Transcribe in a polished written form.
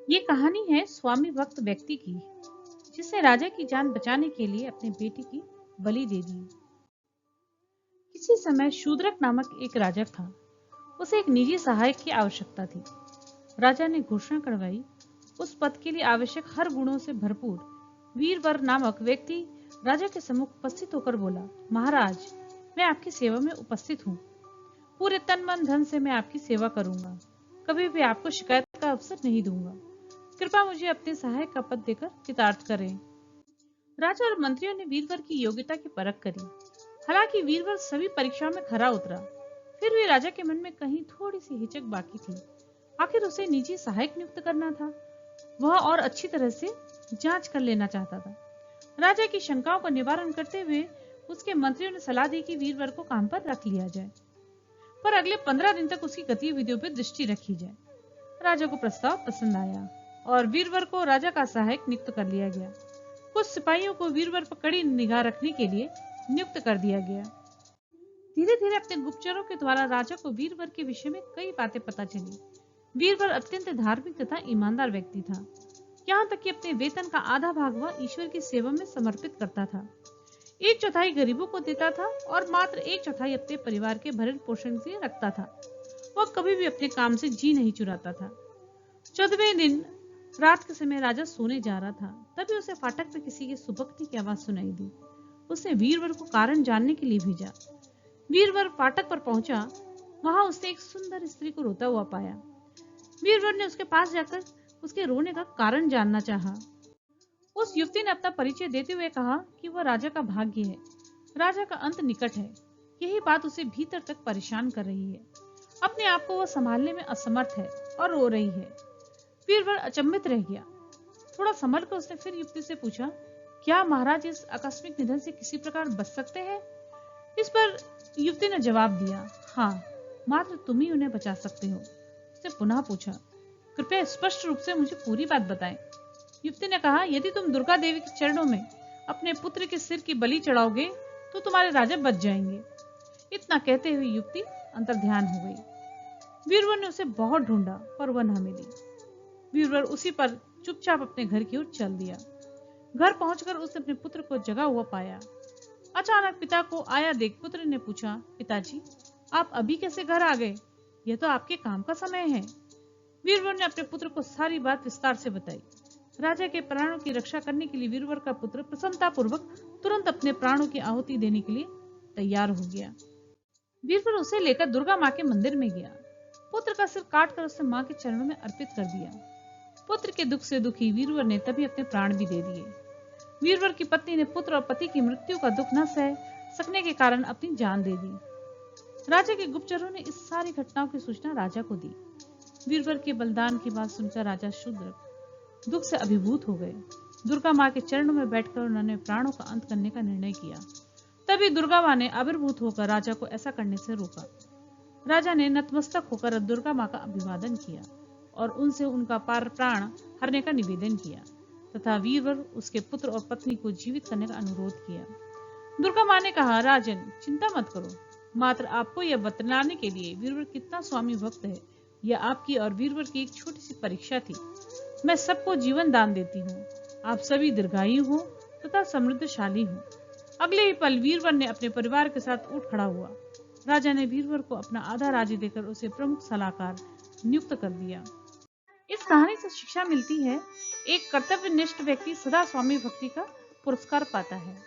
ये कहानी है स्वामी भक्त व्यक्ति की, जिसने राजा की जान बचाने के लिए अपने बेटे की बलि दे दी। किसी समय शूद्रक नामक एक राजा था। उसे एक निजी सहायक की आवश्यकता थी। राजा ने घोषणा करवाई। उस पद के लिए आवश्यक हर गुणों से भरपूर वीरवर नामक व्यक्ति राजा के सम्मुख उपस्थित होकर बोला, महाराज, मैं आपकी सेवा में उपस्थित हूँ। पूरे तन मन धन से मैं आपकी सेवा करूंगा। कभी भी आपको शिकायत का अवसर नहीं दूंगा। कृपया मुझे अपने सहायक का पद देकर कृतार्थ करें। राजा और मंत्रियों ने वीरवर की योग्यता की परख करी। हालांकि वीरवर सभी परीक्षाओं में खरा उतरा, फिर भी राजा के मन में कहीं थोड़ी सी हिचक बाकी थी। आखिर उसे निजी सहायक नियुक्त करना था। वह और अच्छी तरह से जांच कर लेना चाहता था। राजा की शंकाओं का निवारण करते हुए उसके मंत्रियों ने सलाह दी कि वीरवर को काम पर रख लिया जाए, पर अगले 15 दिन तक उसकी गतिविधियों पर दृष्टि रखी जाए। राजा को प्रस्ताव पसंद आया और वीरवर को राजा का सहायक नियुक्त कर लिया गया। कुछ सिपाहियों को वीरवर पर कड़ी निगाह रखने के लिए नियुक्त कर दिया गया। धीरे धीरे अपने गुप्तचरों के द्वारा राजा को वीरवर के विषय में कई बातें पता चली। वीरवर अत्यंत धार्मिक तथा ईमानदार व्यक्ति था। यहाँ तक कि अपने वेतन का आधा भाग वह ईश्वर की सेवा में समर्पित करता था। 1/4 गरीबों को देता था और मात्र 1/4 अपने परिवार के भरण पोषण के लिए रखता था। वह कभी भी अपने काम से जी नहीं चुराता था। 14वें दिन रात के समय राजा सोने जा रहा था, तभी उसे फाटक पर किसी के सुबकने की आवाज सुनाई दी। उसने वीरवर को कारण जानने के लिए भेजा। वीरवर फाटक पर पहुंचा। वहां उसने एक सुंदर स्त्री को रोता हुआ पाया। वीरवर ने उसके पास जाकर उसके रोने का कारण जानना चाहा। उस युवती ने अपना परिचय देते हुए कहा कि वह राजा का भाग्य है, राजा का अंत निकट है। यही बात उसे भीतर तक परेशान कर रही है। अपने आप को वह संभालने में असमर्थ है और रो रही है। वीरवर अचंभित रह गया। थोड़ा संभल कर उसने फिर युवती से पूछा, क्या महाराज इस आकस्मिक निधन से किसी प्रकार बच सकते हैं? इस पर युवती ने जवाब दिया, हाँ, मात्र तुम ही उन्हें बचा सकते हो। उसने पुनः पूछा, कृपया स्पष्ट रूप से मुझे पूरी बात बताएं। युवती ने कहा, यदि तुम दुर्गा देवी के चरणों में अपने पुत्र के सिर की बलि चढ़ाओगे तो तुम्हारे राजा बच जाएंगे। इतना कहते हुए युवती अंतर्ध्यान हो गई। वीरवर ने उसे बहुत ढूंढा पर वह न मिली। वीरवर उसी पर चुपचाप अपने घर की ओर चल दिया। घर पहुंचकर उसने अपने पुत्र को जगा हुआ पाया। अचानक पिता को आया देख पुत्र ने पूछा, पिताजी, आप अभी कैसे घर आ गए? यह तो आपके काम का समय है। वीरवर ने अपने पुत्र को सारी बात विस्तार से बताई। राजा के प्राणों की रक्षा करने के लिए वीरवर का पुत्र प्रसन्नता पूर्वक तुरंत अपने प्राणों की आहुति देने के लिए तैयार हो गया। वीरवर उसे लेकर दुर्गा माँ के मंदिर में गया। पुत्र का सिर काटकर उसने माँ के चरणों में अर्पित कर दिया। पुत्र के दुख से दुखी वीरवर ने तभी अपने प्राण भी दे दिए। वीरवर की पत्नी ने पुत्र और पति की मृत्यु का दुख न सह सकने के कारण अपनी जान दे दी। राजा के गुप्तचरों ने इस सारी घटनाओं की सूचना राजा को दी। वीरवर के बलिदान की बात सुनकर राजा शूद्रक दुख से अभिभूत हो गए। दुर्गा माँ के चरणों में बैठकर उन्होंने प्राणों का अंत करने का निर्णय किया। तभी दुर्गा माँ ने आविर्भूत होकर राजा को ऐसा करने से रोका। राजा ने नतमस्तक होकर दुर्गा माँ का अभिवादन किया और उनसे उनका प्राण हरने का निवेदन किया तथा वीरवर उसके पुत्र और पत्नी को जीवित करने का अनुरोध किया। दुर्गा माँ ने कहा, राजन, चिंता मत करो, मात्र आपको यह बतलाने के लिए वीरवर कितना स्वामी भक्त है, यह आपकी और वीरवर की एक छोटी सी परीक्षा थी। मैं सबको जीवन दान देती हूँ। आप सभी दीर्घायु हो तथा समृद्धशाली हो। अगले ही पल वीरवर ने अपने परिवार के साथ उठ खड़ा हुआ। राजा ने वीरवर को अपना आधा राज्य देकर उसे प्रमुख सलाहकार नियुक्त कर दिया। इस कहानी से शिक्षा मिलती है, एक कर्तव्यनिष्ठ व्यक्ति सदा स्वामी भक्ति का पुरस्कार पाता है।